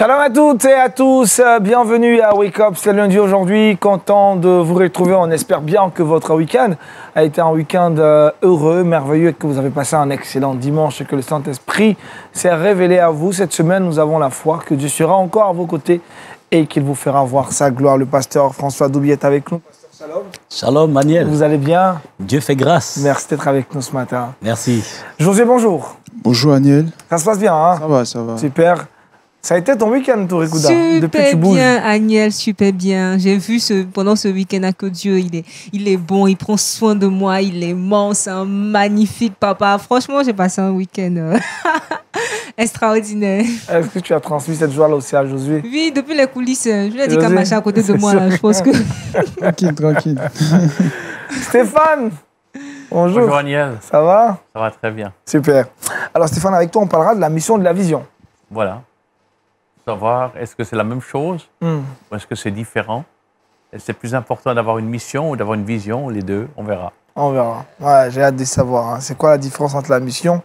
Shalom à toutes et à tous, bienvenue à Wake Up, c'est lundi aujourd'hui, content de vous retrouver, on espère bien que votre week-end a été un week-end heureux, merveilleux et que vous avez passé un excellent dimanche et que le Saint-Esprit s'est révélé à vous. Cette semaine, nous avons la foi que Dieu sera encore à vos côtés et qu'il vous fera voir sa gloire. Le pasteur François Doubi est avec nous. Pasteur Shalom. Shalom, Maniel. Vous allez bien? Dieu fait grâce. Merci d'être avec nous ce matin. Merci. José, bonjour. Bonjour, Aniel. Ça se passe bien, hein? Ça va, ça va. Super. Ça a été ton week-end, Touré-Kouda, depuis que tu bouges. Super bien, Agnel, super bien. J'ai vu pendant ce week-end que Dieu, il est bon, il prend soin de moi, il est immense, c'est un magnifique papa. Franchement, j'ai passé un week-end extraordinaire. Est-ce que tu as transmis cette joie-là aussi à Josué? Oui, depuis les coulisses. Je lui ai dit qu'à marcher à côté de moi, là, je pense que... Tranquille, tranquille. Stéphane, bonjour. Bonjour Aniel. Ça va? Ça va très bien. Super. Alors Stéphane, avec toi, on parlera de la mission de la vision. Voilà. Savoir, est-ce que c'est la même chose ou est-ce que c'est différent? Est-ce que c'est plus important d'avoir une mission ou d'avoir une vision? Les deux, on verra. On verra. Ouais, j'ai hâte de savoir. Hein. C'est quoi la différence entre la mission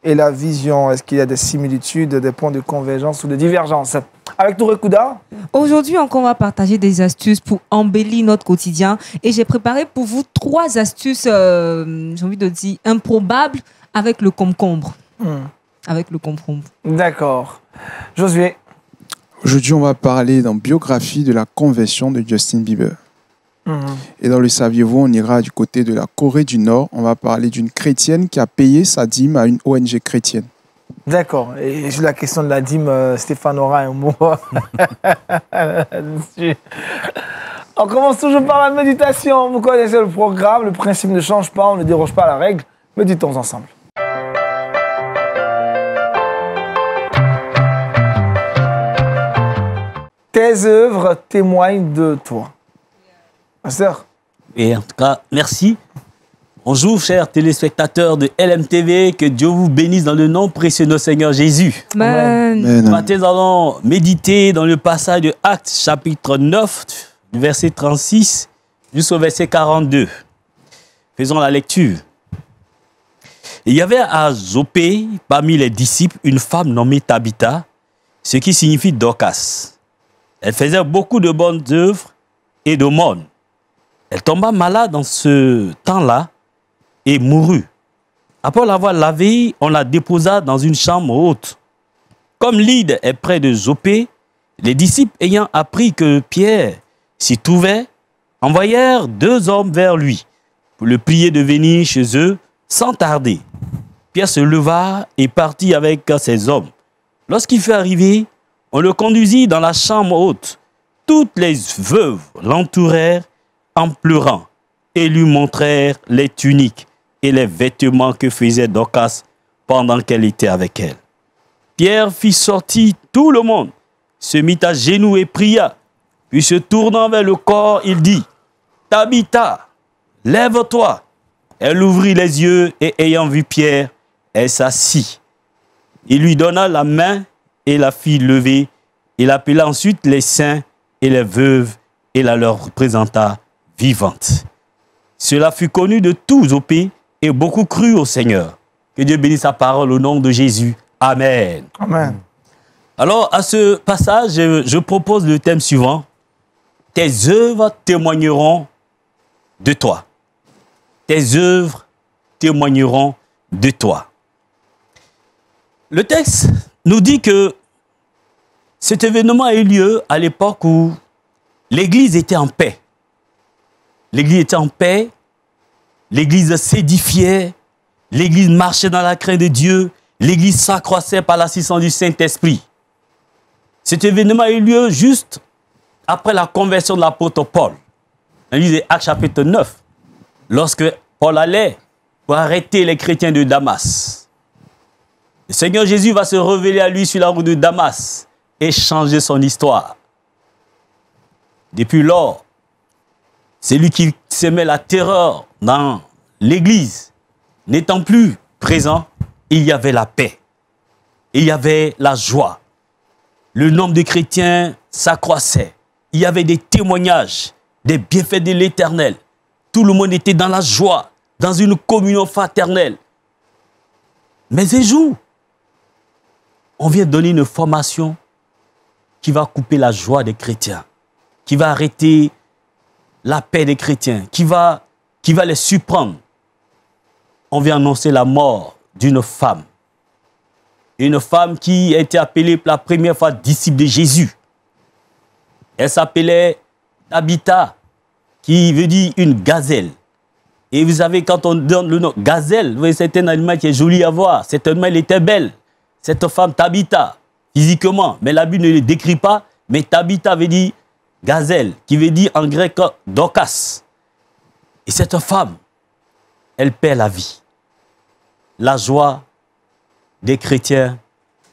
et la vision? Est-ce qu'il y a des similitudes, des points de convergence ou de divergence? Avec Touré-Kouda? Aujourd'hui, encore, on va partager des astuces pour embellir notre quotidien. Et j'ai préparé pour vous 3 astuces, j'ai envie de dire, improbables avec le concombre. Avec le concombre. D'accord. Josué? Aujourd'hui, on va parler dans biographie de la conversion de Justin Bieber. Et dans le saviez-vous, on ira du côté de la Corée du Nord. On va parler d'une chrétienne qui a payé sa dîme à une ONG chrétienne. D'accord. Et sur la question de la dîme, Stéphane aura un mot. On commence toujours par la méditation. Vous connaissez le programme, le principe ne change pas, on ne déroge pas à la règle. Méditons ensemble. Tes œuvres témoignent de toi. Pasteur? Et en tout cas, merci. Bonjour, chers téléspectateurs de LMTV. Que Dieu vous bénisse dans le nom précieux de notre Seigneur Jésus. Amen. Ce matin, nous allons méditer dans le passage de Actes, chapitre 9, du verset 36 jusqu'au verset 42. Faisons la lecture. Il y avait à Jopé, parmi les disciples, une femme nommée Tabitha, ce qui signifie Dorcas. Elle faisait beaucoup de bonnes œuvres et d'aumônes. Elle tomba malade dans ce temps-là et mourut. Après l'avoir lavée, on la déposa dans une chambre haute. Comme Lyde est près de Jopé, les disciples ayant appris que Pierre s'y trouvait, envoyèrent 2 hommes vers lui pour le prier de venir chez eux sans tarder. Pierre se leva et partit avec ses hommes. Lorsqu'il fut arrivé, on le conduisit dans la chambre haute. Toutes les veuves l'entourèrent en pleurant et lui montrèrent les tuniques et les vêtements que faisait Dorcas pendant qu'elle était avec elle. Pierre fit sortir tout le monde, se mit à genoux et pria. Puis se tournant vers le corps, il dit « Tabitha, lève-toi !» Elle ouvrit les yeux et ayant vu Pierre, elle s'assit. Il lui donna la main et la fit lever. Il appela ensuite les saints et les veuves et la leur présenta vivante. Cela fut connu de tous au pays et beaucoup crurent au Seigneur. Que Dieu bénisse sa parole au nom de Jésus. Amen. Amen. Alors, à ce passage, je propose le thème suivant. Tes œuvres témoigneront de toi. Tes œuvres témoigneront de toi. Le texte nous dit que cet événement a eu lieu à l'époque où l'Église était en paix. L'Église était en paix, l'Église s'édifiait, l'Église marchait dans la crainte de Dieu, l'Église s'accroissait par l'assistance du Saint-Esprit. Cet événement a eu lieu juste après la conversion de l'apôtre Paul. On lit Actes chapitre 9, lorsque Paul allait pour arrêter les chrétiens de Damas. Le Seigneur Jésus va se révéler à lui sur la route de Damas et changer son histoire. Depuis lors, c'est lui qui semait la terreur dans l'Église. N'étant plus présent, il y avait la paix. Il y avait la joie. Le nombre de chrétiens s'accroissait. Il y avait des témoignages, des bienfaits de l'Éternel. Tout le monde était dans la joie, dans une communion fraternelle. Mais un jour, on vient donner une formation qui va couper la joie des chrétiens, qui va arrêter la paix des chrétiens, qui va les surprendre. On vient annoncer la mort d'une femme. Une femme qui a été appelée pour la première fois disciple de Jésus. Elle s'appelait Tabitha, qui veut dire une gazelle. Et vous savez, quand on donne le nom gazelle, vous voyez, c'est un animal qui est joli à voir. Cet animal, elle était belle. Cette femme, Tabitha, physiquement, mais la Bible ne le décrit pas, mais Tabitha veut dire gazelle, qui veut dire en grec Dorcas. Et cette femme, elle perd la vie. La joie des chrétiens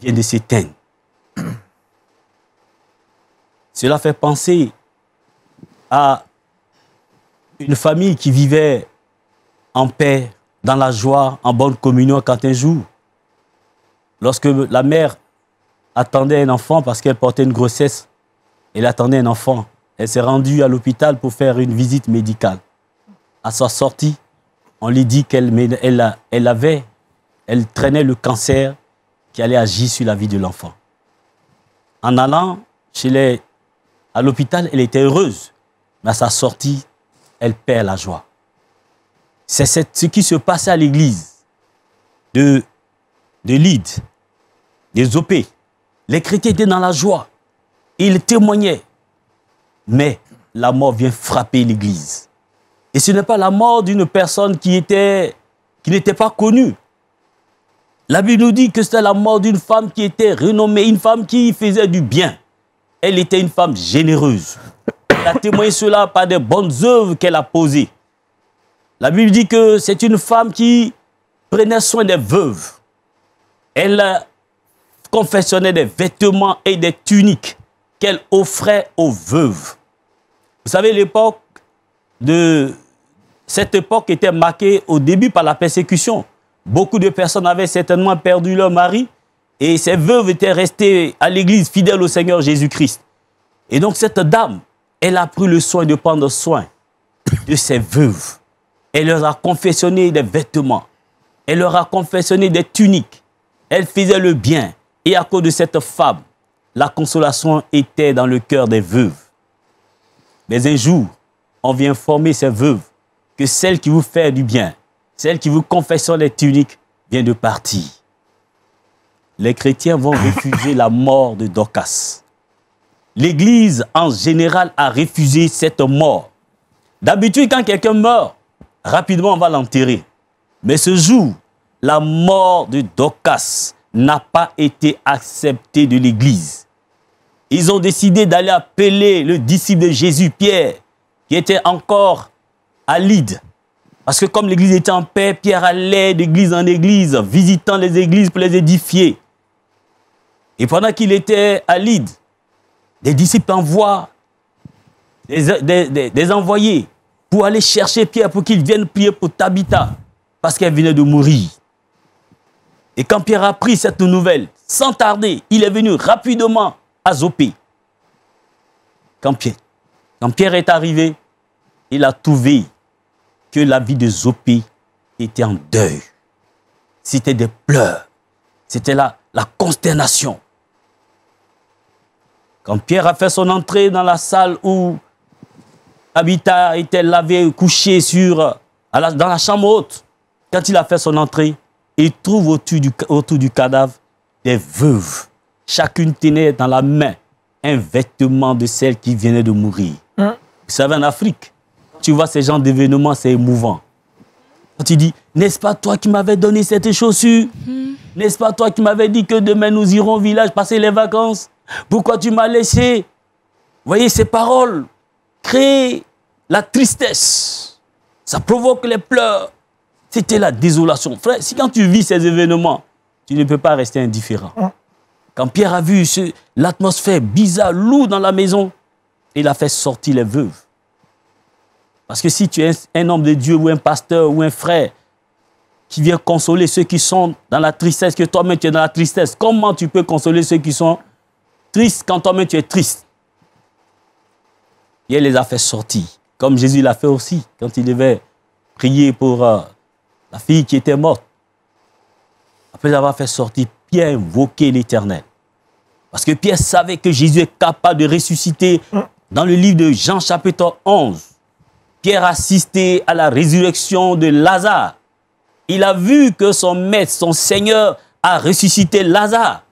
vient de s'éteindre. Cela fait penser à une famille qui vivait en paix, dans la joie, en bonne communion, quand un jour, lorsque la mère attendait un enfant parce qu'elle portait une grossesse, elle attendait un enfant. Elle s'est rendue à l'hôpital pour faire une visite médicale. À sa sortie, on lui dit qu'elle traînait le cancer qui allait agir sur la vie de l'enfant. En allant à l'hôpital, elle était heureuse, mais à sa sortie, elle perd la joie. C'est ce qui se passait à l'église de Lydde, des OP. Les chrétiens étaient dans la joie. Ils témoignaient. Mais la mort vient frapper l'église. Et ce n'est pas la mort d'une personne qui n'était pas connue. La Bible nous dit que c'était la mort d'une femme qui était renommée, une femme qui faisait du bien. Elle était une femme généreuse. Elle a témoigné cela par des bonnes œuvres qu'elle a posées. La Bible dit que c'est une femme qui prenait soin des veuves. Elle confectionnait des vêtements et des tuniques qu'elle offrait aux veuves. Vous savez, cette époque était marquée au début par la persécution. Beaucoup de personnes avaient certainement perdu leur mari et ces veuves étaient restées à l'église fidèles au Seigneur Jésus-Christ. Et donc cette dame, elle a pris le soin de prendre soin de ces veuves. Elle leur a confectionné des vêtements. Elle leur a confectionné des tuniques. Elle faisait le bien. Et à cause de cette femme, la consolation était dans le cœur des veuves. Mais un jour, on vient informer ces veuves que celle qui vous fait du bien, celle qui vous confectionne les tuniques, vient de partir. Les chrétiens vont refuser la mort de Dorcas. L'Église, en général, a refusé cette mort. D'habitude, quand quelqu'un meurt, rapidement, on va l'enterrer. Mais ce jour, la mort de Dorcas n'a pas été acceptée de l'Église. Ils ont décidé d'aller appeler le disciple de Jésus, Pierre, qui était encore à Lydde. Parce que comme l'Église était en paix, Pierre allait d'église en église, visitant les églises pour les édifier. Et pendant qu'il était à Lydde, les disciples envoient des envoyés pour aller chercher Pierre pour qu'il vienne prier pour Tabitha, parce qu'elle venait de mourir. Et quand Pierre a appris cette nouvelle, sans tarder, il est venu rapidement à Jopé. Quand Pierre est arrivé, il a trouvé que la vie de Jopé était en deuil. C'était des pleurs. C'était la consternation. Quand Pierre a fait son entrée dans la salle où Tabitha était lavée, couchée dans la chambre haute, quand il a fait son entrée, il trouve autour du cadavre des veuves. Chacune tenait dans la main un vêtement de celle qui venait de mourir. Vous savez, en Afrique, tu vois ces genres d'événements, c'est émouvant. Quand tu dis, n'est-ce pas toi qui m'avais donné cette chaussure? N'est-ce pas toi qui m'avais dit que demain nous irons au village passer les vacances? Pourquoi tu m'as laissé? Vous voyez, ces paroles créent la tristesse. Ça provoque les pleurs. C'était la désolation. Frère, si quand tu vis ces événements, tu ne peux pas rester indifférent. Quand Pierre a vu l'atmosphère bizarre, lourde dans la maison, il a fait sortir les veuves. Parce que si tu es un homme de Dieu ou un pasteur ou un frère qui vient consoler ceux qui sont dans la tristesse, que toi-même tu es dans la tristesse, comment tu peux consoler ceux qui sont tristes quand toi-même tu es triste? Et elle les a fait sortir, comme Jésus l'a fait aussi, quand il devait prier pour la fille qui était morte. Après avoir fait sortir, Pierre invoquait l'Éternel. Parce que Pierre savait que Jésus est capable de ressusciter. Dans le livre de Jean chapitre 11, Pierre assistait à la résurrection de Lazare. Il a vu que son maître, son Seigneur, a ressuscité Lazare.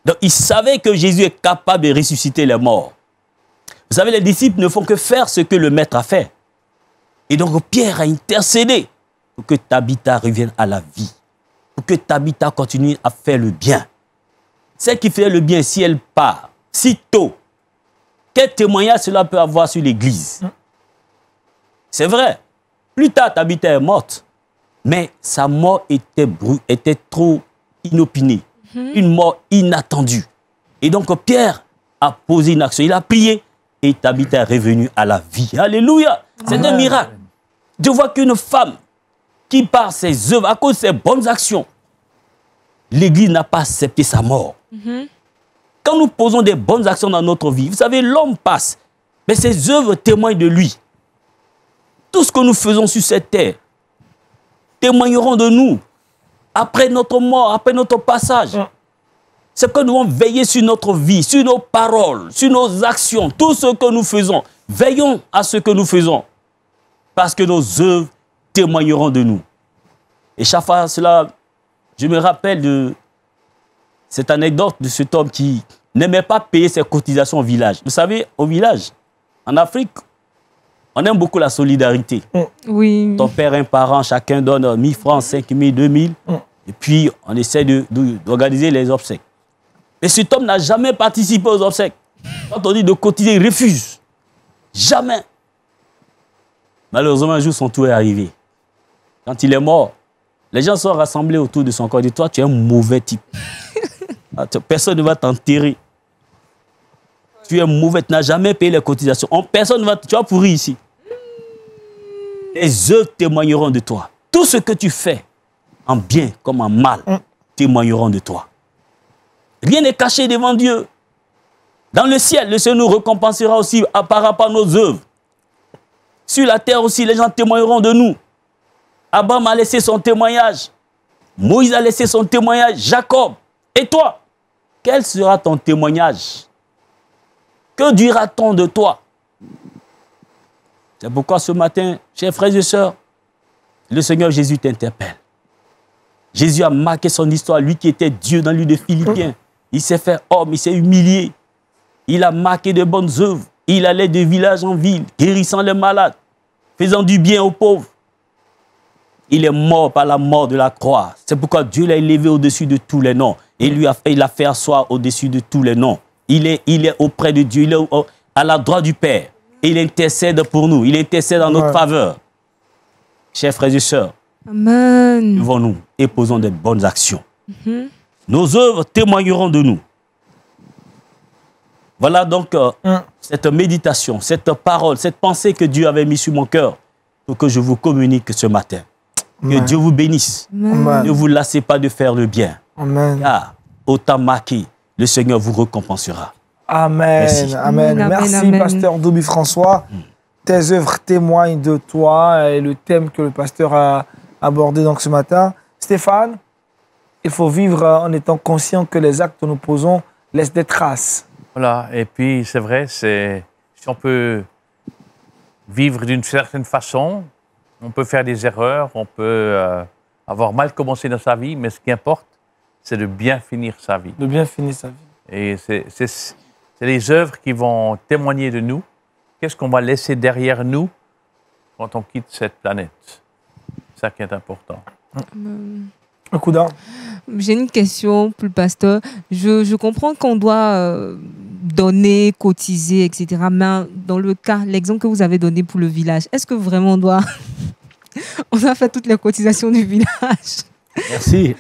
Donc il savait que Jésus est capable de ressusciter les morts. Vous savez, les disciples ne font que faire ce que le maître a fait. Et donc Pierre a intercédé pour que Tabitha revienne à la vie. Pour que Tabitha continue à faire le bien. Celle qui fait le bien, si elle part si tôt, quel témoignage cela peut avoir sur l'Église? C'est vrai. Plus tard, Tabitha est morte. Mais sa mort était trop inopinée. Une mort inattendue. Et donc Pierre a posé une action. Il a prié et Tabitha est revenue à la vie. Alléluia. C'est un miracle. Je vois qu'une femme qui par ses œuvres, à cause de ses bonnes actions, l'Église n'a pas accepté sa mort. Quand nous posons des bonnes actions dans notre vie, vous savez, l'homme passe, mais ses œuvres témoignent de lui. Tout ce que nous faisons sur cette terre témoigneront de nous après notre mort, après notre passage. C'est que nous devons veiller sur notre vie, sur nos paroles, sur nos actions, tout ce que nous faisons. Veillons à ce que nous faisons, parce que nos œuvres témoigneront de nous. Et chaque fois, cela, je me rappelle de cette anecdote de cet homme qui n'aimait pas payer ses cotisations au village. Vous savez, au village, en Afrique, on aime beaucoup la solidarité. Oui. Ton père, un parent, chacun donne 1000 francs, 5000, 2000. Et puis, on essaie d'organiser les obsèques. Mais cet homme n'a jamais participé aux obsèques. Quand on dit de cotiser, il refuse. Jamais. Malheureusement, un jour, son tour est arrivé. Quand il est mort, les gens sont rassemblés autour de son corps. Ils disent, toi, tu es un mauvais type. Personne ne va t'enterrer. Tu es mauvais, tu n'as jamais payé les cotisations. Personne ne va... Tu vas pourrir ici. Les œuvres témoigneront de toi. Tout ce que tu fais, en bien comme en mal, témoigneront de toi. Rien n'est caché devant Dieu. Dans le ciel, le Seigneur nous récompensera aussi par rapport à nos œuvres. Sur la terre aussi, les gens témoigneront de nous. Abraham a laissé son témoignage. Moïse a laissé son témoignage. Jacob. Et toi, quel sera ton témoignage? Que dira-t-on de toi? C'est pourquoi ce matin, chers frères et sœurs, le Seigneur Jésus t'interpelle. Jésus a marqué son histoire, lui qui était Dieu dans le livre de Philippiens. Il s'est fait homme, il s'est humilié. Il a marqué de bonnes œuvres. Il allait de village en ville, guérissant les malades, faisant du bien aux pauvres. Il est mort par la mort de la croix. C'est pourquoi Dieu l'a élevé au-dessus de tous les noms. Et il l'a fait asseoir au-dessus de tous les noms. Il est auprès de Dieu, il est à la droite du Père. Et il intercède pour nous, il intercède en notre faveur. Chers frères et sœurs, Amen. levons-nous et posons des bonnes actions. Nos œuvres témoigneront de nous. Voilà donc cette méditation, cette parole, cette pensée que Dieu avait mise sur mon cœur pour que je vous communique ce matin. Que Dieu vous bénisse. Amen. Ne vous lassez pas de faire le bien. Amen. Car au temps marqué, le Seigneur vous récompensera. Amen. Merci. Amen. Amen, Merci, amen. pasteur Doubi François. Tes œuvres témoignent de toi et le thème que le pasteur a abordé donc ce matin. Stéphane, il faut vivre en étant conscient que les actes que nous posons laissent des traces. Voilà, et puis c'est vrai, si on peut vivre d'une certaine façon, on peut faire des erreurs, on peut avoir mal commencé dans sa vie, mais ce qui importe, c'est de bien finir sa vie. De bien finir sa vie. Et c'est les œuvres qui vont témoigner de nous. Qu'est-ce qu'on va laisser derrière nous quand on quitte cette planète? C'est ça qui est important. Un coup d'arme. J'ai une question pour le pasteur. Je comprends qu'on doit donner, cotiser, etc. Mais dans le cas, l'exemple que vous avez donné pour le village, est-ce que vraiment on doit faire toutes les cotisations du village? Merci.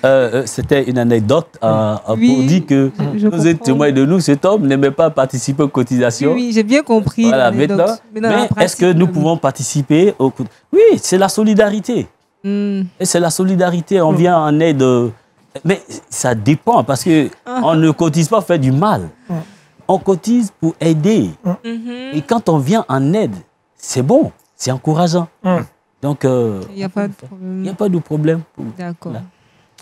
C'était une anecdote pour Oui, dire que je vous êtes comprends. témoin de nous. Cet homme n'aimait pas participer aux cotisations. Oui, j'ai bien compris. Voilà, l'anecdote. maintenant. dans la Mais pratique, est-ce que nous pouvons participer au... Oui, c'est la solidarité. Et c'est la solidarité. On vient en aide. Mais ça dépend parce que on ne cotise pas pour faire du mal. On cotise pour aider. Et quand on vient en aide, c'est bon, c'est encourageant. Donc, Il n'y a pas de problème. il n'y a pas de problème. D'accord. Voilà.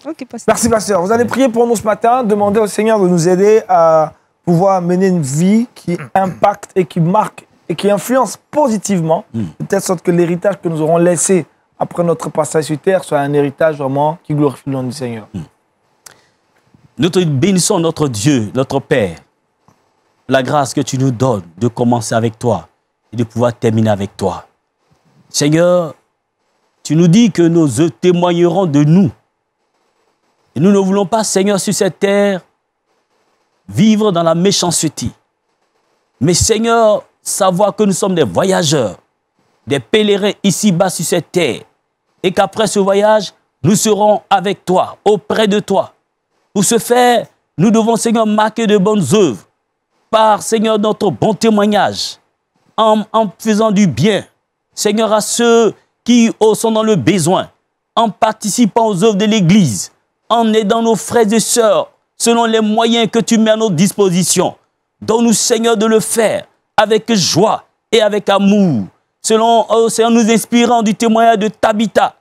Ok, pasteur. Merci, pasteur. Vous allez prier pour nous ce matin, demander au Seigneur de nous aider à pouvoir mener une vie qui impacte et qui marque et qui influence positivement, de telle sorte que l'héritage que nous aurons laissé après notre passage sur terre soit un héritage vraiment qui glorifie le nom du Seigneur. Nous te bénissons notre Dieu, notre Père, la grâce que tu nous donnes de commencer avec toi et de pouvoir terminer avec toi. Seigneur, tu nous dis que nos œuvres témoigneront de nous. Et nous ne voulons pas, Seigneur, sur cette terre, vivre dans la méchanceté. Mais Seigneur, savoir que nous sommes des voyageurs, des pèlerins ici-bas sur cette terre, et qu'après ce voyage, nous serons avec toi, auprès de toi. Pour ce faire, nous devons, Seigneur, marquer de bonnes œuvres par, Seigneur, notre bon témoignage, en faisant du bien, Seigneur, à ceux qui sont dans le besoin, en participant aux œuvres de l'Église, en aidant nos frères et sœurs, selon les moyens que tu mets à notre disposition. Donne-nous, Seigneur, de le faire avec joie et avec amour, selon, Seigneur, nous inspirant du témoignage de Tabitha,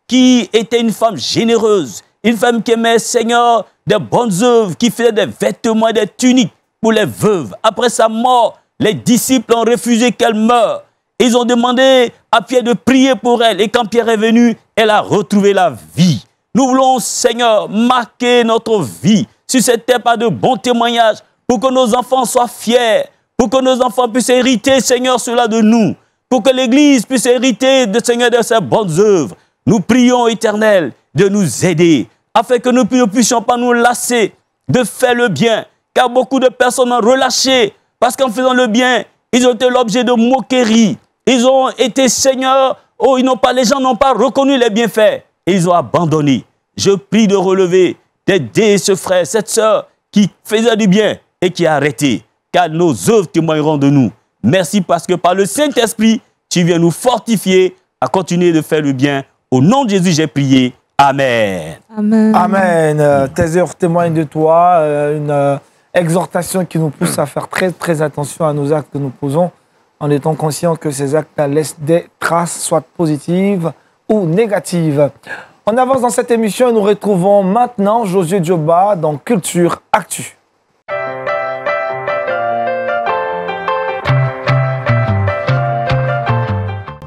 qui était une femme généreuse, une femme qui aimait, Seigneur, des bonnes œuvres, qui faisait des vêtements et des tuniques pour les veuves. Après sa mort, les disciples ont refusé qu'elle meure. Ils ont demandé à Pierre de prier pour elle. Et quand Pierre est venu, elle a retrouvé la vie. Nous voulons, Seigneur, marquer notre vie sur cette terre par de bons témoignages pour que nos enfants soient fiers, pour que nos enfants puissent hériter, Seigneur, cela de nous, pour que l'Église puisse hériter, Seigneur, de ses bonnes œuvres. Nous prions, Éternel, de nous aider, afin que nous ne puissions pas nous lasser de faire le bien, car beaucoup de personnes ont relâché, parce qu'en faisant le bien, ils ont été l'objet de moqueries. Ils ont été, Seigneur, les gens n'ont pas reconnu les bienfaits, et ils ont abandonné. Je prie de relever, d'aider ce frère, cette sœur, qui faisait du bien et qui a arrêté, car nos œuvres témoigneront de nous. Merci parce que par le Saint-Esprit, tu viens nous fortifier à continuer de faire le bien. Au nom de Jésus, j'ai prié. Amen. Amen. Amen. Tes œuvres témoignent de toi. Une exhortation qui nous pousse à faire très, très attention à nos actes que nous posons, en étant conscients que ces actes laissent des traces, soit positives ou négatives. On avance dans cette émission et nous retrouvons maintenant Josué Djoba dans Culture Actu.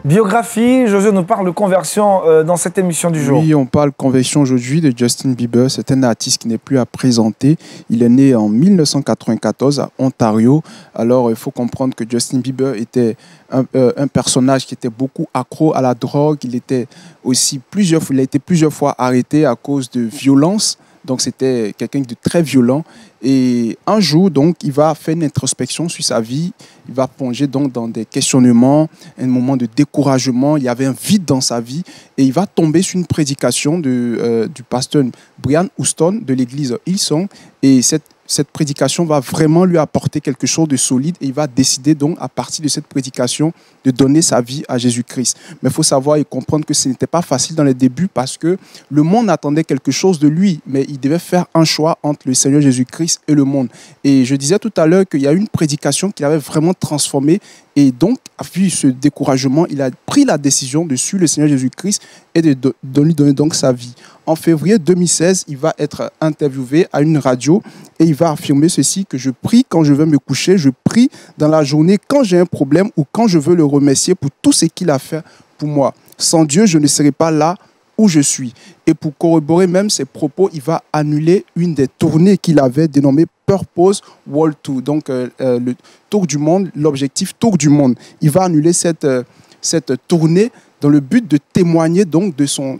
Biographie, Josué nous parle de conversion dans cette émission du jour. Oui, on parle conversion aujourd'hui de Justin Bieber. C'est un artiste qui n'est plus à présenter. Il est né en 1994 à Ontario. Alors, il faut comprendre que Justin Bieber était un personnage qui était beaucoup accro à la drogue. Il a été plusieurs fois arrêté à cause de violence. Donc, c'était quelqu'un de très violent. Et un jour, donc, il va faire une introspection sur sa vie. Il va plonger donc dans des questionnements, un moment de découragement. Il y avait un vide dans sa vie. Et il va tomber sur une prédication du pasteur Brian Houston de l'église Hillsong. Et cette prédication va vraiment lui apporter quelque chose de solide. Et il va décider donc, à partir de cette prédication, de donner sa vie à Jésus-Christ. Mais il faut savoir et comprendre que ce n'était pas facile dans les débuts parce que le monde attendait quelque chose de lui. Mais il devait faire un choix entre le Seigneur Jésus-Christ et le monde. Et je disais tout à l'heure qu'il y a une prédication qui l'avait vraiment transformé. Et donc, vu ce découragement, il a pris la décision de suivre le Seigneur Jésus-Christ et de lui donner donc sa vie. En février 2016, il va être interviewé à une radio et il va affirmer ceci, que je prie quand je vais me coucher, je prie dans la journée quand j'ai un problème ou quand je veux le remercier pour tout ce qu'il a fait pour moi. Sans Dieu, je ne serais pas là où je suis. Et pour corroborer même ses propos, il va annuler une des tournées qu'il avait dénommée Purpose World Tour, donc le tour du monde, l'objectif tour du monde. Il va annuler cette tournée dans le but de témoigner donc de son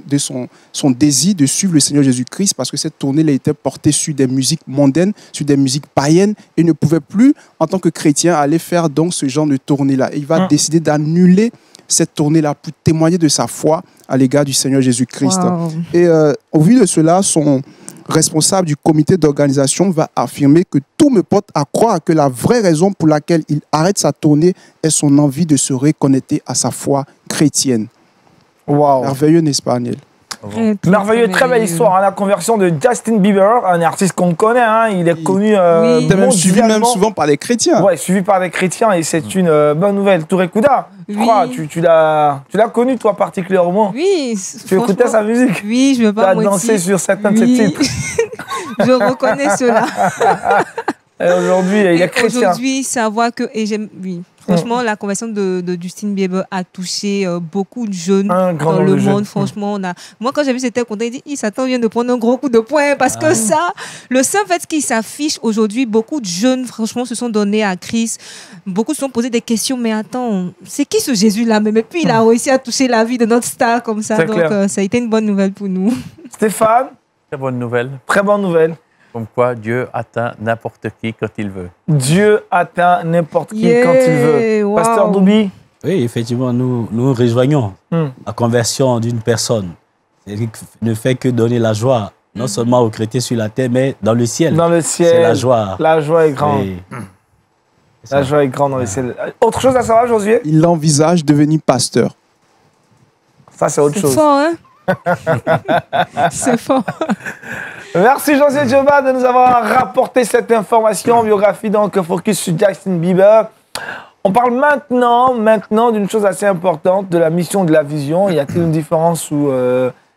désir de suivre le Seigneur Jésus-Christ, parce que cette tournée a été portée sur des musiques mondaines, sur des musiques païennes, et ne pouvait plus, en tant que chrétien, aller faire donc ce genre de tournée-là. Et il va décider d'annuler cette tournée-là pour témoigner de sa foi à l'égard du Seigneur Jésus-Christ. Wow. Et au vu de cela, son responsable du comité d'organisation va affirmer que tout me porte à croire que la vraie raison pour laquelle il arrête sa tournée est son envie de se reconnecter à sa foi chrétienne. Wow. Merveilleux, n'est-ce pas, Aniel? Merveilleux, très belle histoire, hein, la conversion de Justin Bieber, un artiste qu'on connaît, hein, il est connu Il est même suivi même souvent par les chrétiens. Ouais, suivi par les chrétiens et c'est une bonne nouvelle. Touré Kouda, je crois, tu l'as connu toi particulièrement. Oui, tu écoutais sa musique. Oui, je veux pas mentir. Tu as dansé sur certains de ses titres. Je reconnais cela. Et aujourd'hui, il est chrétien. Aujourd'hui, savoir que... Et j'aime, oui. Franchement, la conversion de Justin Bieber a touché beaucoup de jeunes dans le monde. Franchement, moi, quand j'ai vu c'était content, il dit Satan vient de prendre un gros coup de poing parce que ça, le seul fait qu'il s'affiche aujourd'hui, beaucoup de jeunes, franchement, se sont donnés à Christ. Beaucoup se sont posé des questions. Mais attends, c'est qui ce Jésus-là? Mais puis, il a réussi à toucher la vie de notre star comme ça. Donc, ça a été une bonne nouvelle pour nous. Stéphane? Très bonne nouvelle. Très bonne nouvelle. Comme quoi, Dieu atteint n'importe qui quand il veut. Dieu atteint n'importe qui quand il veut. Wow. Pasteur Doubi? Oui, effectivement, nous rejoignons la conversion d'une personne. Ne fait que donner la joie, non seulement aux chrétiens sur la terre, mais dans le ciel. Dans le ciel. C'est la joie. La joie est grande. La joie est grande dans le ciel. Autre chose à savoir, Josué? Il envisage devenir pasteur. Ça, c'est autre chose. C'est fort, hein? C'est fort. Merci Josué Djoba de nous avoir rapporté cette information, biographie donc focus sur Justin Bieber. On parle maintenant d'une chose assez importante, de la mission de la vision. Y a-t-il une différence ou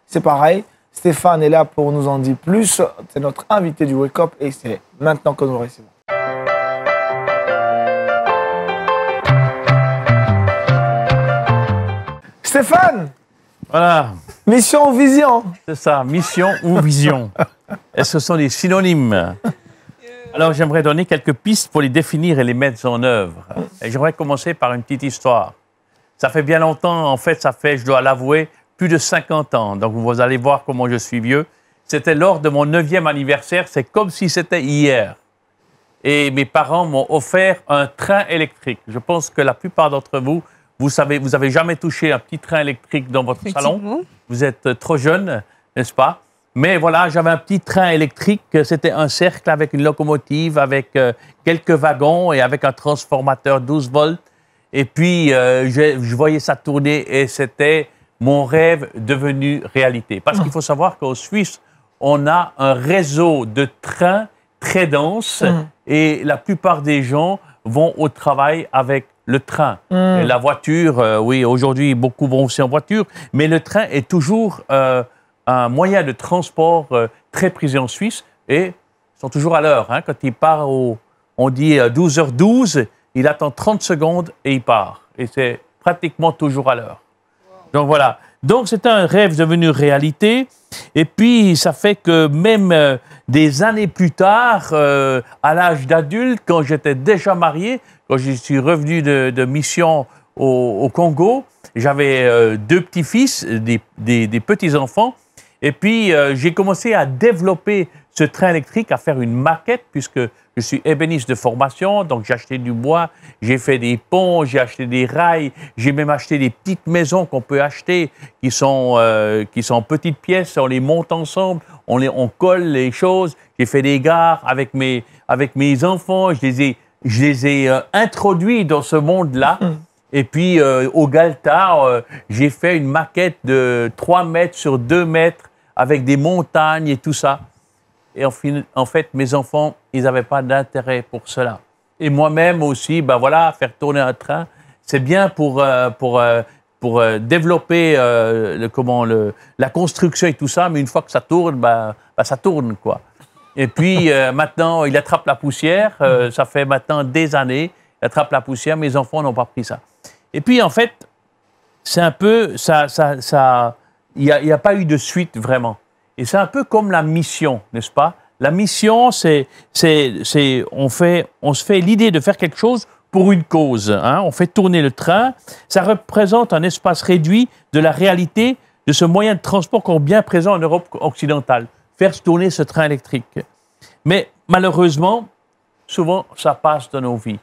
c'est pareil? Stéphane est là pour nous en dire plus. C'est notre invité du Wake Up et c'est maintenant que nous le recevons. Stéphane! Voilà. Mission ou vision? C'est ça, mission ou vision. Est-ce que ce sont des synonymes? Alors, j'aimerais donner quelques pistes pour les définir et les mettre en œuvre. Et j'aimerais commencer par une petite histoire. Ça fait bien longtemps, en fait, ça fait, je dois l'avouer, plus de 50 ans. Donc, vous allez voir comment je suis vieux. C'était lors de mon 9e anniversaire, c'est comme si c'était hier. Et mes parents m'ont offert un train électrique. Je pense que la plupart d'entre vous, vous savez, vous n'avez jamais touché un petit train électrique dans votre salon. Vous êtes trop jeune, n'est-ce pas? Mais voilà, j'avais un petit train électrique. C'était un cercle avec une locomotive, avec quelques wagons et avec un transformateur 12 volts. Et puis, je voyais ça tourner et c'était mon rêve devenu réalité. Parce qu'il faut savoir qu'en Suisse, on a un réseau de trains très dense et la plupart des gens vont au travail avec le train. Et la voiture, oui, aujourd'hui, beaucoup vont aussi en voiture, mais le train est toujours un moyen de transport très prisé en Suisse et ils sont toujours à l'heure. Hein. Quand il part, on dit 12h12, il attend 30 secondes et il part. Et c'est pratiquement toujours à l'heure. Donc voilà. Donc c'est un rêve devenu réalité. Et puis ça fait que même des années plus tard, à l'âge d'adulte, quand j'étais déjà marié, quand je suis revenu de mission au Congo, j'avais 2 petits-fils, des petits-enfants. Et puis, j'ai commencé à développer ce train électrique, à faire une maquette, puisque je suis ébéniste de formation. Donc, j'ai acheté du bois, j'ai fait des ponts, j'ai acheté des rails, j'ai même acheté des petites maisons qu'on peut acheter, qui sont en petites pièces. On les monte ensemble, on colle les choses. J'ai fait des gares avec mes enfants. Je les ai introduits dans ce monde-là. Et puis, au Galta, j'ai fait une maquette de 3 mètres sur 2 mètres avec des montagnes et tout ça. Et en fait, mes enfants, ils n'avaient pas d'intérêt pour cela. Et moi-même aussi, ben voilà, faire tourner un train, c'est bien pour développer la construction et tout ça, mais une fois que ça tourne, ça tourne, quoi. Et puis, maintenant, il attrape la poussière. Ça fait maintenant des années. Il attrape la poussière. Mes enfants n'ont pas pris ça. Et puis, en fait, c'est un peu... Il n'y a pas eu de suite, vraiment. Et c'est un peu comme la mission, n'est-ce pas? La mission, on se fait l'idée de faire quelque chose pour une cause. Hein? On fait tourner le train. Ça représente un espace réduit de la réalité de ce moyen de transport encore bien présent en Europe occidentale. Faire tourner ce train électrique. Mais malheureusement, souvent, ça passe dans nos vies.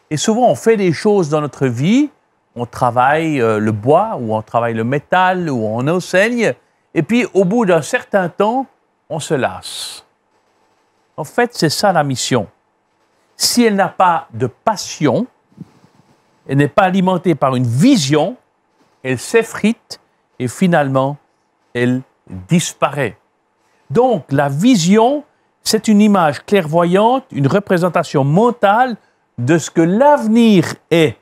Et souvent, on fait des choses dans notre vie. On travaille le bois, ou on travaille le métal, ou on enseigne. Et puis, au bout d'un certain temps, on se lasse. En fait, c'est ça la mission. Si elle n'a pas de passion, elle n'est pas alimentée par une vision, elle s'effrite et finalement, elle disparaît. Donc, la vision, c'est une image clairvoyante, une représentation mentale de ce que l'avenir est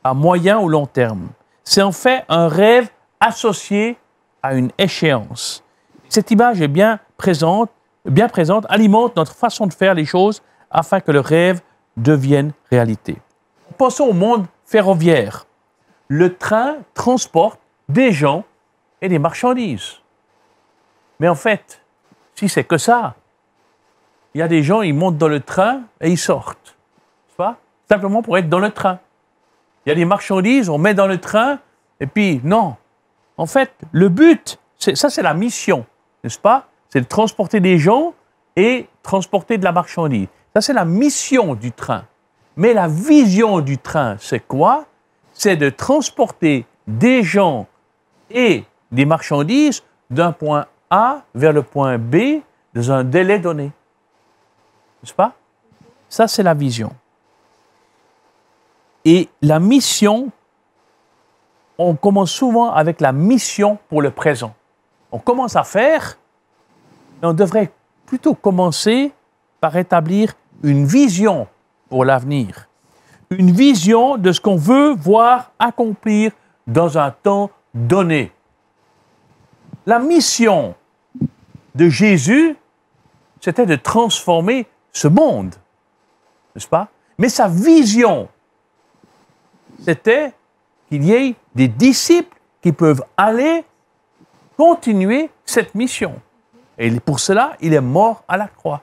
à moyen ou long terme. C'est en fait un rêve associé à une échéance. Cette image est bien présente, alimente notre façon de faire les choses afin que le rêve devienne réalité. Pensons au monde ferroviaire. Le train transporte des gens et des marchandises. Mais en fait, si c'est que ça, il y a des gens, ils montent dans le train et ils sortent. C'est pas? Simplement pour être dans le train. Il y a des marchandises, on met dans le train, et puis non. En fait, le but, ça c'est la mission, n'est-ce pas? C'est de transporter des gens et transporter de la marchandise. Ça c'est la mission du train. Mais la vision du train, c'est quoi? C'est de transporter des gens et des marchandises d'un point A vers le point B dans un délai donné. N'est-ce pas? Ça, c'est la vision. Et la mission, on commence souvent avec la mission pour le présent. On commence à faire, mais on devrait plutôt commencer par établir une vision pour l'avenir. Une vision de ce qu'on veut voir accomplir dans un temps donné. La mission de Jésus, c'était de transformer ce monde, n'est-ce pas? Mais sa vision, c'était qu'il y ait des disciples qui peuvent aller continuer cette mission. Et pour cela, il est mort à la croix.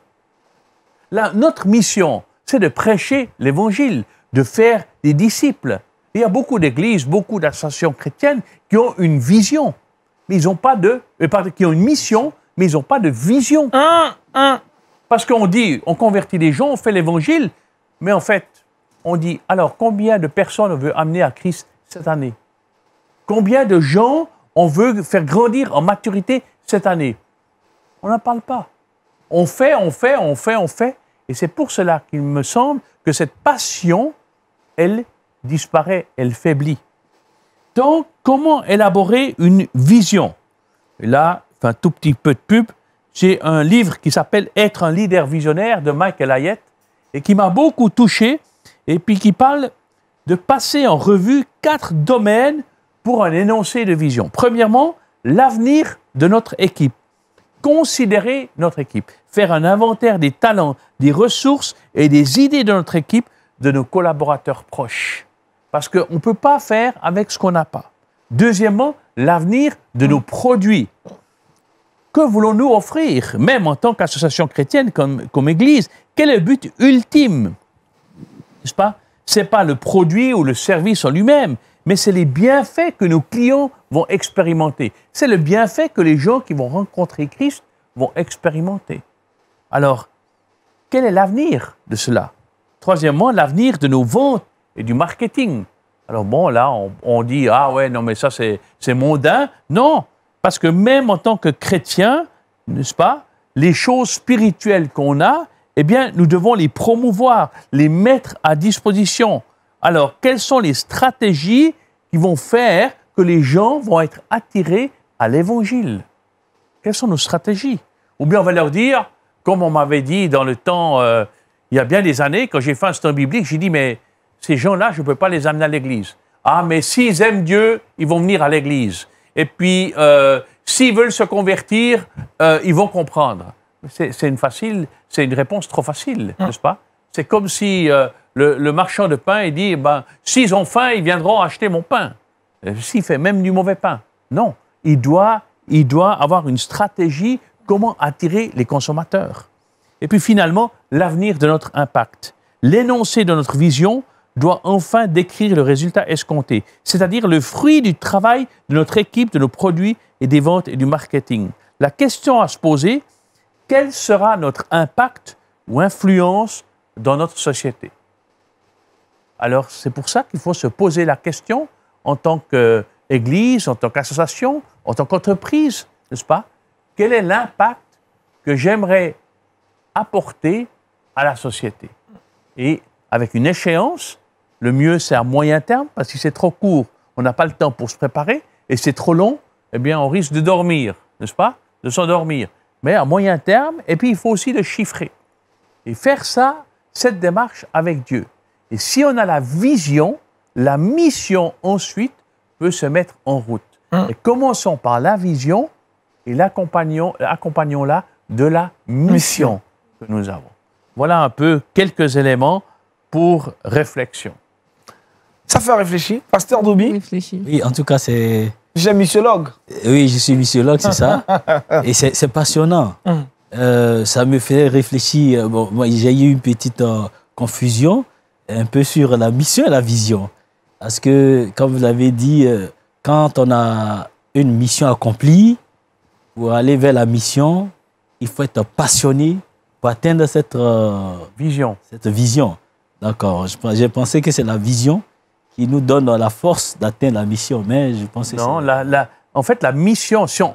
Notre mission, c'est de prêcher l'Évangile, de faire des disciples. Il y a beaucoup d'églises, beaucoup d'associations chrétiennes qui ont une vision, mais ils n'ont pas qui ont une mission, mais ils n'ont pas de vision. Parce qu'on dit, on convertit les gens, on fait l'Évangile, mais en fait, on dit, alors combien de personnes on veut amener à Christ cette année? Combien de gens on veut faire grandir en maturité cette année? On n'en parle pas. On fait. Et c'est pour cela qu'il me semble que cette passion, elle disparaît, elle faiblit. Donc, comment élaborer une vision? Et là, un tout petit peu de pub, j'ai un livre qui s'appelle « Être un leader visionnaire » de Michael Hyatt et qui m'a beaucoup touché et puis qui parle de passer en revue 4 domaines pour un énoncé de vision. Premièrement, l'avenir de notre équipe. Considérer notre équipe. Faire un inventaire des talents, des ressources et des idées de notre équipe, de nos collaborateurs proches. Parce qu'on ne peut pas faire avec ce qu'on n'a pas. Deuxièmement, l'avenir de nos produits. Que voulons-nous offrir, même en tant qu'association chrétienne, comme Église? Quel est le but ultime? N'est-ce pas? Ce n'est pas le produit ou le service en lui-même, mais c'est les bienfaits que nos clients vont expérimenter. C'est le bienfait que les gens qui vont rencontrer Christ vont expérimenter. Alors, quel est l'avenir de cela? Troisièmement, l'avenir de nos ventes et du marketing. Alors bon, là, on dit, ah ouais, non, mais ça, c'est mondain. Non, parce que même en tant que chrétien, n'est-ce pas, les choses spirituelles qu'on a, eh bien, nous devons les promouvoir, les mettre à disposition. Alors, quelles sont les stratégies qui vont faire que les gens vont être attirés à l'Évangile? Quelles sont nos stratégies? Ou bien on va leur dire, comme on m'avait dit dans le temps, il y a bien des années, quand j'ai fait un study biblique, j'ai dit, mais ces gens-là, je ne peux pas les amener à l'Église. Ah, mais s'ils aiment Dieu, ils vont venir à l'Église. Et puis, s'ils veulent se convertir, ils vont comprendre. C'est une réponse trop facile, n'est-ce pas? C'est comme si le marchand de pain, il dit, s'ils ont faim, ils viendront acheter mon pain. S'il fait même du mauvais pain. Non, il doit avoir une stratégie, comment attirer les consommateurs. Et puis finalement, l'avenir de notre impact. L'énoncé de notre vision doit enfin décrire le résultat escompté, c'est-à-dire le fruit du travail de notre équipe, de nos produits et des ventes et du marketing. La question à se poser, quel sera notre impact ou influence dans notre société? Alors, c'est pour ça qu'il faut se poser la question en tant qu'Église, en tant qu'association, en tant qu'entreprise, n'est-ce pas? Quel est l'impact que j'aimerais apporter à la société? Et avec une échéance, le mieux, c'est à moyen terme, parce que si c'est trop court, on n'a pas le temps pour se préparer, et c'est trop long, eh bien, on risque de dormir, n'est-ce pas? De s'endormir. Mais à moyen terme, et puis il faut aussi le chiffrer. Et faire ça, cette démarche avec Dieu. Et si on a la vision, la mission ensuite peut se mettre en route. Et commençons par la vision et accompagnons-la de la mission que nous avons. Voilà un peu quelques éléments pour réflexion. Ça fait réfléchir. Pasteur Doubi? Réfléchis. Oui, en tout cas, c'est... J'ai missiologue. Oui, je suis missiologue, c'est ça. Et c'est passionnant. Ça me fait réfléchir. Bon, moi, j'ai eu une petite confusion un peu sur la mission et la vision. Parce que, comme vous l'avez dit, quand on a une mission accomplie, pour aller vers la mission, il faut être passionné pour atteindre cette Vision. D'accord. J'ai pensé que c'est la vision qui nous donne la force d'atteindre la mission, mais je pensais que Non, en fait, la mission, c'est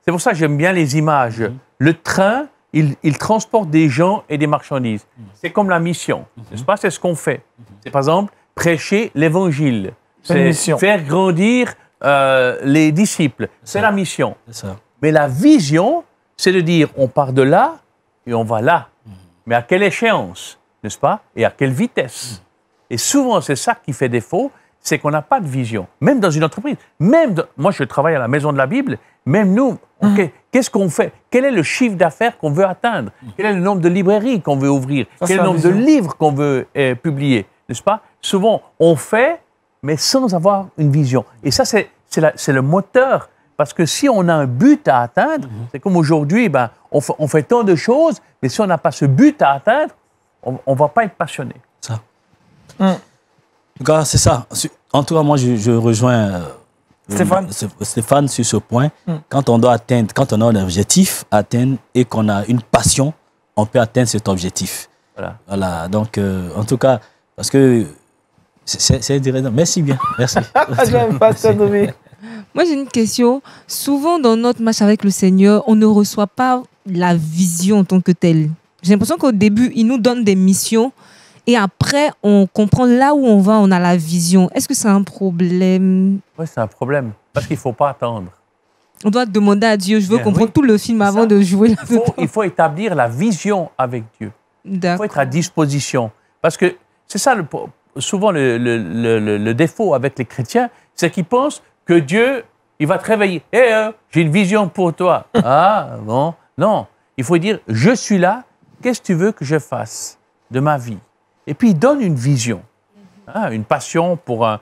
pour ça que j'aime bien les images. Le train, il transporte des gens et des marchandises. C'est comme la mission, n'est-ce pas? C'est ce qu'on fait. C'est par exemple prêcher l'évangile. C'est faire grandir les disciples. C'est la mission. c'est ça. Mais la vision, c'est de dire, on part de là et on va là. Mais à quelle échéance, n'est-ce pas? Et à quelle vitesse? Et souvent, c'est ça qui fait défaut, c'est qu'on n'a pas de vision. Même dans une entreprise. Moi, je travaille à la Maison de la Bible. Même nous, qu'est-ce qu'on fait? Quel est le chiffre d'affaires qu'on veut atteindre? Quel est le nombre de librairies qu'on veut ouvrir? Quel est le nombre de livres qu'on veut publier? N'est-ce pas? Souvent, on fait, mais sans avoir une vision. Et ça, c'est le moteur. Parce que si on a un but à atteindre, c'est comme aujourd'hui, on fait tant de choses, mais si on n'a pas ce but à atteindre, on ne va pas être passionné. Ça. En tout cas, c'est ça. En tout cas, moi, je rejoins Stéphane sur ce point. Quand on doit atteindre, quand on a un objectif à atteindre et qu'on a une passion, on peut atteindre cet objectif. Voilà. Donc, en tout cas, parce que c'est intéressant. Merci bien. Merci. J'aime pas ça, Dominique. Moi, j'ai une question. Souvent, dans notre marche avec le Seigneur, on ne reçoit pas la vision en tant que telle. J'ai l'impression qu'au début, il nous donne des missions et après, on comprend là où on va, on a la vision. Est-ce que c'est un problème? Oui, c'est un problème. Parce qu'il ne faut pas attendre. On doit demander à Dieu. Je veux comprendre tout le film avant de jouer là-dedans. Il faut établir la vision avec Dieu. Il faut être à disposition. Parce que c'est ça, souvent, le défaut avec les chrétiens, c'est qu'ils pensent que Dieu, il va te réveiller. J'ai une vision pour toi. Ah, bon. Non. Il faut dire, je suis là, qu'est-ce que tu veux que je fasse de ma vie? Et puis, il donne une vision, une passion pour un...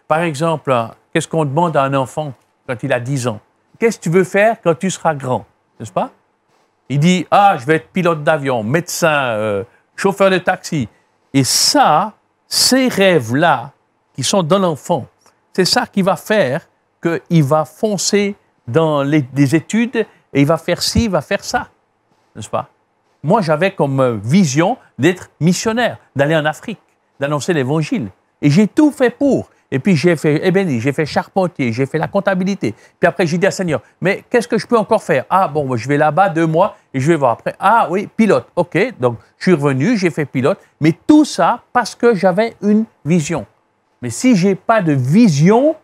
Par exemple, qu'est-ce qu'on demande à un enfant quand il a 10 ans? Qu'est-ce que tu veux faire quand tu seras grand? N'est-ce pas? Il dit, je vais être pilote d'avion, médecin, chauffeur de taxi. Et ça, ces rêves-là, qui sont dans l'enfant, c'est ça qui va faire qu'il va foncer dans des études et il va faire ci, il va faire ça. N'est-ce pas? Moi, j'avais comme vision d'être missionnaire, d'aller en Afrique, d'annoncer l'Évangile. Et j'ai tout fait pour. Et puis, j'ai fait ébéniste, j'ai fait charpentier, j'ai fait la comptabilité. Puis après, j'ai dit à Seigneur, mais qu'est-ce que je peux encore faire? Je vais là-bas 2 mois et je vais voir. Après, oui, pilote. OK, donc je suis revenu, j'ai fait pilote. Mais tout ça parce que j'avais une vision. Mais si je n'ai pas de vision,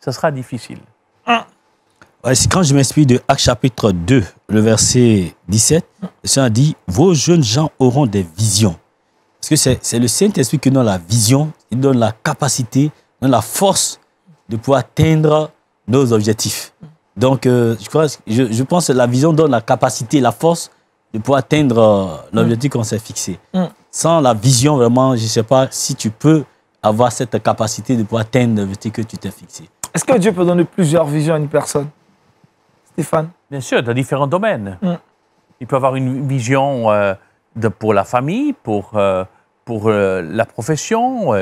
ça sera difficile. Ouais, c'est quand je m'inspire de Actes chapitre 2, le verset 17, le Seigneur dit, vos jeunes gens auront des visions. Parce que c'est le Saint-Esprit qui donne la vision, il donne la capacité, donne la force de pouvoir atteindre nos objectifs. Donc, je pense que la vision donne la capacité, la force de pouvoir atteindre l'objectif qu'on s'est fixé. Sans la vision, vraiment, je ne sais pas si tu peux avoir cette capacité de pouvoir atteindre l'objectif que tu t'es fixé. Est-ce que Dieu peut donner plusieurs visions à une personne? Stéphane? Bien sûr, dans différents domaines. Il peut avoir une vision pour la famille, pour la profession,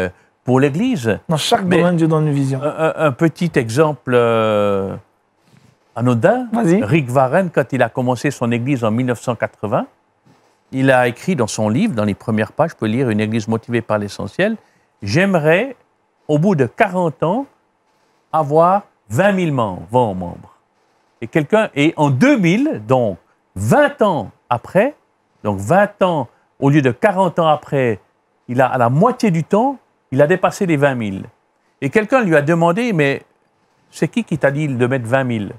pour l'Église. Dans chaque domaine, Dieu donne une vision. Un petit exemple anodin. Rick Warren, quand il a commencé son Église en 1980, il a écrit dans son livre, dans les premières pages, je peux lire « Une Église motivée par l'essentiel », « J'aimerais, au bout de 40 ans, avoir 20 000 membres. » Et en 2000, donc 20 ans après, donc 20 ans, au lieu de 40 ans après, il a, à la moitié du temps, il a dépassé les 20 000. Et quelqu'un lui a demandé, mais c'est qui t'a dit de mettre 20 000?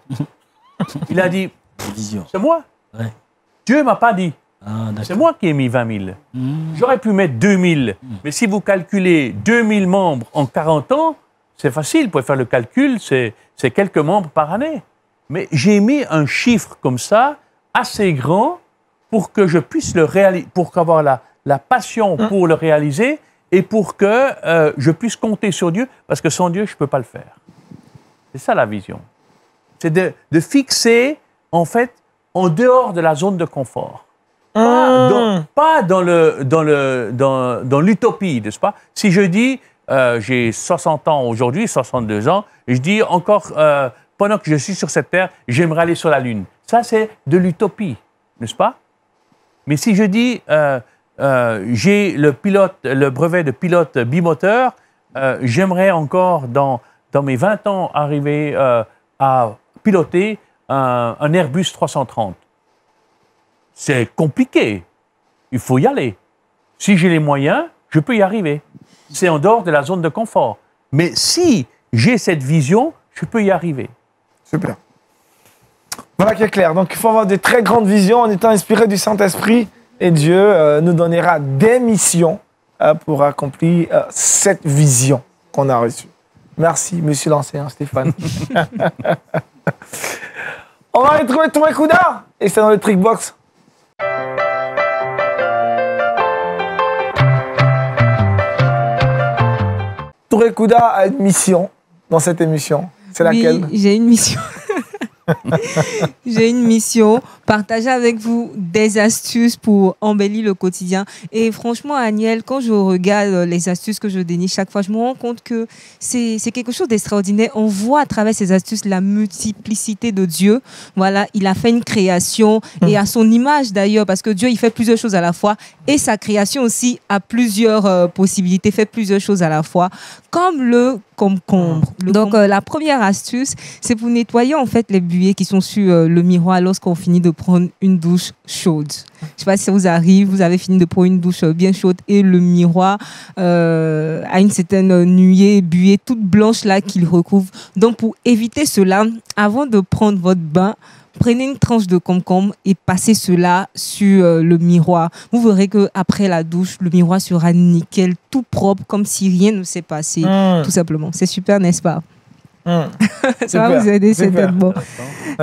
Il a dit, Vision. c'est moi. Ouais. Dieu ne m'a pas dit. Ah, d'accord. C'est moi qui ai mis 20 000. J'aurais pu mettre 2000. Mais si vous calculez 2000 membres en 40 ans, c'est facile, vous pouvez faire le calcul, c'est quelques membres par année. Mais j'ai mis un chiffre comme ça, assez grand, pour que je puisse le réaliser, pour avoir la passion pour le réaliser et pour que je puisse compter sur Dieu, parce que sans Dieu, je ne peux pas le faire. C'est ça la vision. C'est de fixer, en fait, en dehors de la zone de confort. Pas dans l'utopie, n'est-ce pas? Si je dis, j'ai 60 ans aujourd'hui, 62 ans, et je dis encore, pendant que je suis sur cette terre, j'aimerais aller sur la Lune. Ça, c'est de l'utopie, n'est-ce pas? Mais si je dis, j'ai le brevet de pilote bimoteur, j'aimerais encore, dans mes 20 ans, arriver à piloter un Airbus 330. C'est compliqué. Il faut y aller. Si j'ai les moyens, je peux y arriver. C'est en dehors de la zone de confort. Mais si j'ai cette vision, je peux y arriver. Super. Voilà qui est clair. Donc, il faut avoir de très grandes visions en étant inspiré du Saint-Esprit. Et Dieu nous donnera des missions pour accomplir cette vision qu'on a reçue. Merci, monsieur l'enseignant Stéphane. On va retrouver Touré Kouda. Et c'est dans le Trickbox. Touré Kouda a une mission dans cette émission. C'est laquelle? Oui, j'ai une mission. J'ai une mission, partager avec vous des astuces pour embellir le quotidien. Et franchement, Aniel, quand je regarde les astuces que je déniche chaque fois, je me rends compte que c'est quelque chose d'extraordinaire. On voit à travers ces astuces la multiplicité de Dieu. Voilà, il a fait une création et à son image d'ailleurs, parce que Dieu, il fait plusieurs choses à la fois. Et sa création aussi a plusieurs possibilités, fait plusieurs choses à la fois, comme le concombre. Donc, la première astuce, c'est pour nettoyer en fait les buées qui sont sur le miroir lorsqu'on finit de prendre une douche chaude. Je ne sais pas si ça vous arrive, vous avez fini de prendre une douche bien chaude et le miroir a une certaine nuée, buée toute blanche là qu'il recouvre. Donc, pour éviter cela, avant de prendre votre bain, prenez une tranche de concombre et passez cela sur le miroir. Vous verrez qu'après la douche, le miroir sera nickel, tout propre, comme si rien ne s'est passé, tout simplement. C'est super, n'est-ce pas? Ça va vous aider certainement.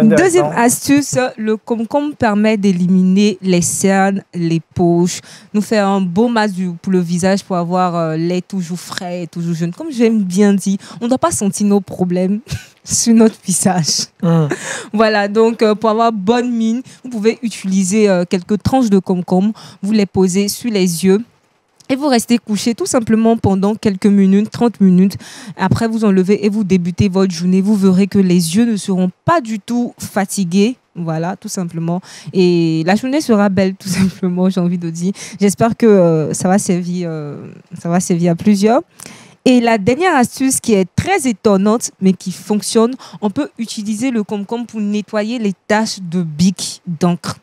Deuxième astuce, le concombre permet d'éliminer les cernes, les poches, nous faire un beau masque pour le visage pour avoir l'air toujours frais et toujours jeune. Comme j'aime bien dire, on ne doit pas sentir nos problèmes sur notre visage. Voilà, donc pour avoir bonne mine, vous pouvez utiliser quelques tranches de concombre, vous les posez sur les yeux. Et vous restez couché tout simplement pendant quelques minutes, 30 minutes. Après, vous enlevez et vous débutez votre journée. Vous verrez que les yeux ne seront pas du tout fatigués. Voilà, tout simplement. Et la journée sera belle, tout simplement, j'ai envie de dire. J'espère que ça va servir à plusieurs. Et la dernière astuce qui est très étonnante, mais qui fonctionne, on peut utiliser le concombre pour nettoyer les taches de bic, d'encre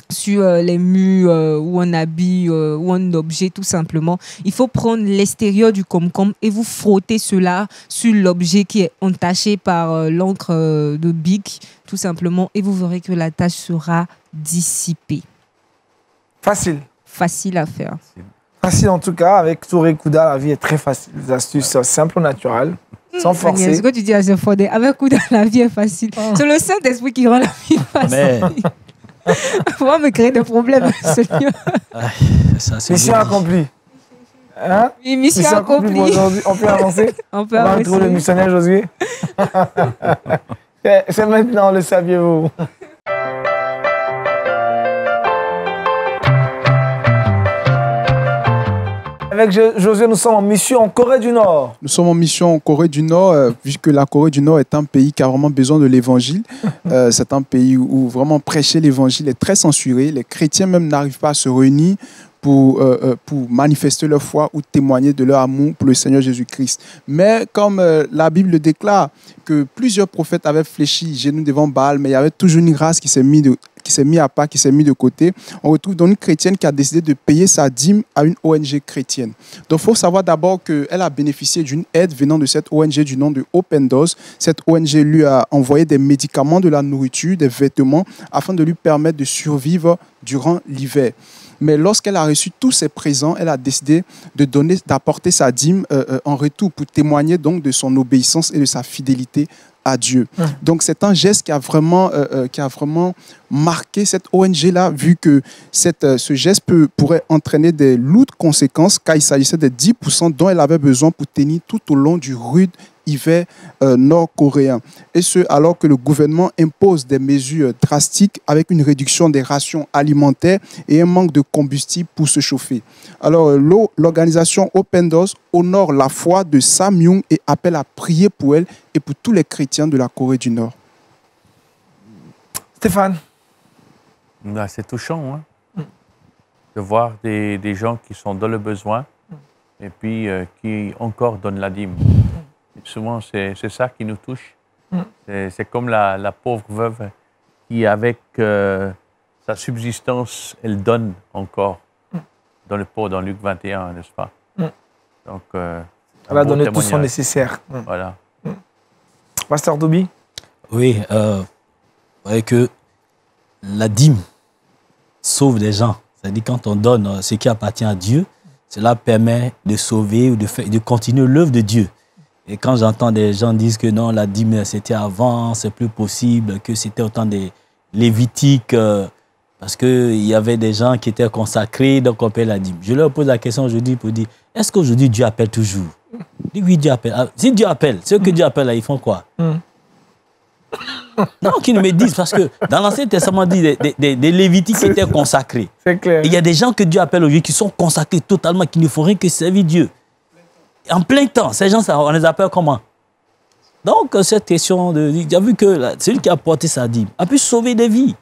sur les murs ou un habit ou un objet tout simplement. Il faut prendre l'extérieur du concombre et vous frottez cela sur l'objet qui est entaché par l'encre de bic tout simplement et vous verrez que la tache sera dissipée. Facile. Facile à faire. Facile en tout cas, avec Touré Kouda, la vie est très facile. Les astuces simples, naturelles, sans forcer. Ce que tu dis à ce fondé, avec Kouda, la vie est facile. C'est le Saint-Esprit qui rend la vie facile. Faut me créer des problèmes, Seigneur. Mission accomplie. Hein? Oui, mission accomplie. Pour aujourd'hui. On peut avancer? On peut avancer. On va avancer. retrouver le missionnaire Josué. C'est maintenant, le saviez-vous? Avec Josué, nous sommes en mission en Corée du Nord. Nous sommes en mission en Corée du Nord, puisque la Corée du Nord est un pays qui a vraiment besoin de l'évangile. C'est un pays où vraiment prêcher l'évangile est très censuré. Les chrétiens même n'arrivent pas à se réunir pour manifester leur foi ou témoigner de leur amour pour le Seigneur Jésus-Christ. Mais comme la Bible le déclare, que plusieurs prophètes avaient fléchi genoux devant Baal, mais il y avait toujours une grâce qui qui s'est mis à part, qui s'est mis de côté. On retrouve donc une chrétienne qui a décidé de payer sa dîme à une ONG chrétienne. Donc, il faut savoir d'abord qu'elle a bénéficié d'une aide venant de cette ONG du nom de Open Doors. Cette ONG lui a envoyé des médicaments, de la nourriture, des vêtements, afin de lui permettre de survivre durant l'hiver. Mais lorsqu'elle a reçu tous ces présents, elle a décidé d'apporter sa dîme en retour pour témoigner donc de son obéissance et de sa fidélité à Dieu. Donc c'est un geste qui a vraiment marqué cette ONG-là, vu que ce geste pourrait entraîner des lourdes conséquences, car il s'agissait des 10% dont elle avait besoin pour tenir tout au long du rude hiver nord-coréen. Et ce, alors que le gouvernement impose des mesures drastiques avec une réduction des rations alimentaires et un manque de combustible pour se chauffer. Alors, l'organisation Open Doors honore la foi de Sam Young et appelle à prier pour elle et pour tous les chrétiens de la Corée du Nord. Stéphane? C'est touchant, hein, de voir des gens qui sont dans le besoin et puis qui encore donnent la dîme. Souvent, c'est ça qui nous touche. C'est comme la pauvre veuve qui, avec sa subsistance, elle donne encore dans le pot, dans Luc 21, n'est-ce pas? Donc, elle a donné tout son nécessaire. Voilà. Pasteur Dobi? Oui, vous voyez que la dîme sauve des gens. C'est-à-dire quand on donne ce qui appartient à Dieu, cela permet de sauver ou de continuer l'œuvre de Dieu. Et quand j'entends des gens dire que non, la dîme c'était avant, c'est plus possible, que c'était au temps des Lévitiques, parce qu'il y avait des gens qui étaient consacrés, donc on paie la dîme. Je leur pose la question aujourd'hui pour dire, est-ce qu'aujourd'hui Dieu appelle toujours? Je dis oui, Dieu appelle. Si Dieu appelle, ceux que Dieu appelle, là, ils font quoi? Non, qu'ils ne me disent, parce que dans l'Ancien Testament, on dit des Lévitiques qui étaient consacrés. C'est clair. Et il y a des gens que Dieu appelle aujourd'hui qui sont consacrés totalement, qui ne font rien que servir Dieu. En plein temps, ces gens, on les appelle comment? Donc, cette question il a vu que celui qui a porté sa dîme a pu sauver des vies.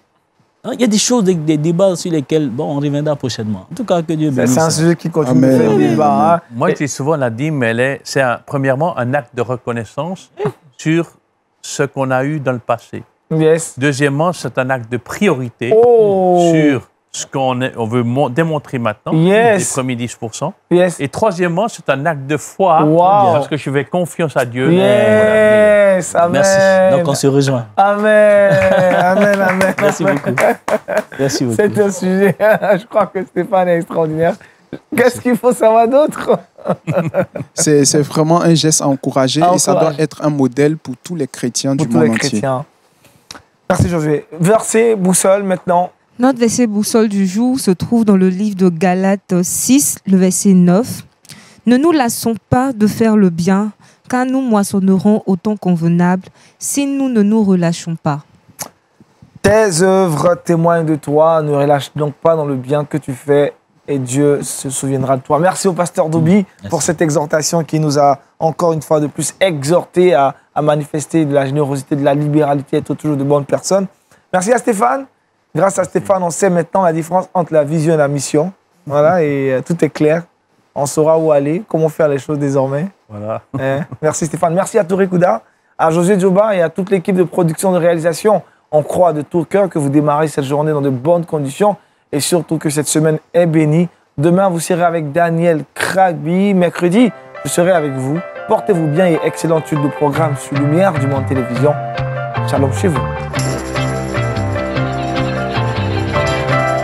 Il y a des choses, des débats sur lesquels, bon, on reviendra prochainement. En tout cas, que Dieu bénisse. C'est un sujet qui continue de faire débat. Hein. Moi, je dis souvent, la dîme, c'est premièrement un acte de reconnaissance sur ce qu'on a eu dans le passé. Yes. Deuxièmement, c'est un acte de priorité sur ce qu'on veut démontrer maintenant, les premiers 10%. Yes. Et troisièmement, c'est un acte de foi, parce que je fais confiance à Dieu. Yes. Amen. Merci. Donc, on se rejoint. Amen. Amen, amen. Merci beaucoup. Merci beaucoup. C'est un sujet, je crois que Stéphane est extraordinaire. Qu'est-ce qu'il faut savoir d'autre? C'est vraiment un geste à encourager et ça doit être un modèle pour tous les chrétiens du monde entier. Merci Josué. Verset boussole maintenant. Notre verset boussole du jour se trouve dans le livre de Galates 6, le verset 9. Ne nous lassons pas de faire le bien, car nous moissonnerons au temps convenable si nous ne nous relâchons pas. Tes œuvres témoignent de toi, ne relâche donc pas dans le bien que tu fais et Dieu se souviendra de toi. Merci au pasteur Dobi pour cette exhortation qui nous a encore une fois de plus exhorté à manifester de la générosité, de la libéralité, être toujours de bonnes personnes. Merci à Stéphane. Grâce à Stéphane, on sait maintenant la différence entre la vision et la mission. Voilà, et tout est clair. On saura où aller, comment faire les choses désormais. Voilà. Merci Stéphane. Merci à Touré Kouda, à Josué Djoba et à toute l'équipe de production de réalisation. On croit de tout cœur que vous démarrez cette journée dans de bonnes conditions et surtout que cette semaine est bénie. Demain, vous serez avec Daniel Kragby. Mercredi, je serai avec vous. Portez-vous bien et excellente suite de programme sur Lumière du Monde Télévision. Shalom chez vous.